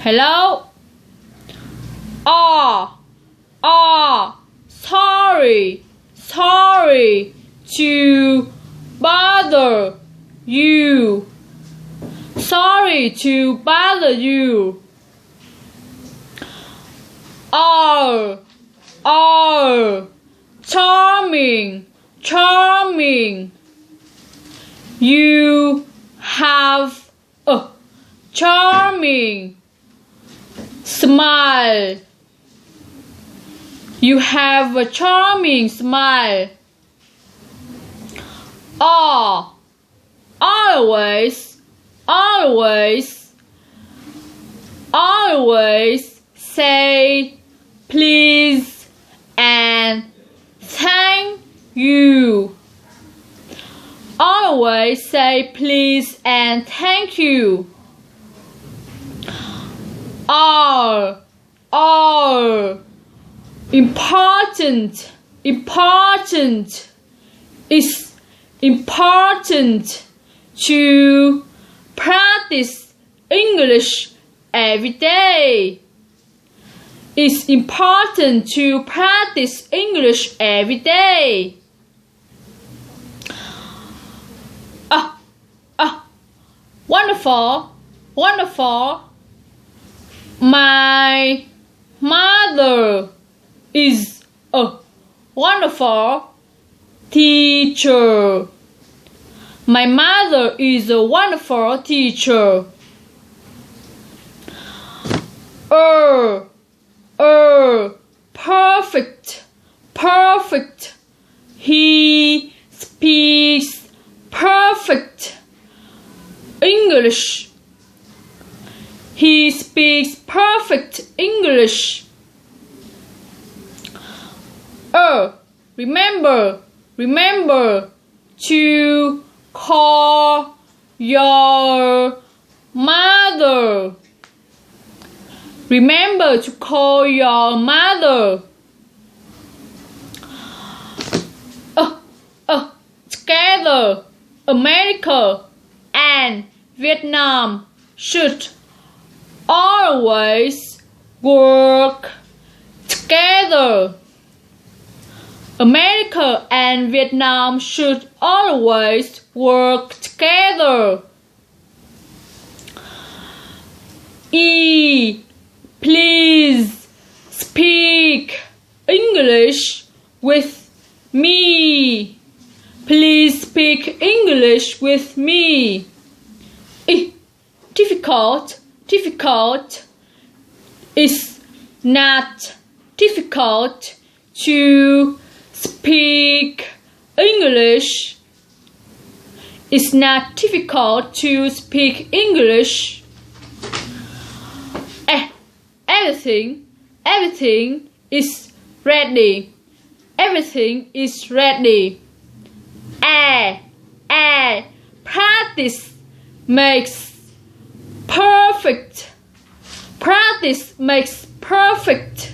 Hello? Sorry to bother you. Sorry to bother you. Charming. You have a charming smile. You have a charming smile. Always say please and thank you. Always say please and thank you. Important. It's important to practice English every day. It's important to practice English every day. Wonderful. My mother is a wonderful teacher. My mother is a wonderful teacher. Perfect. He speaks perfect English. He speaks perfect English. Remember to call your mother. Remember to call your mother. Together, America and Vietnam should always work together. America and Vietnam should always work together. Please speak English with me. Please speak English with me. Difficult. It's not difficult to speak English. It's not difficult to speak English. Everything is ready. Everything is ready. Practice makes perfect. Practice makes perfect.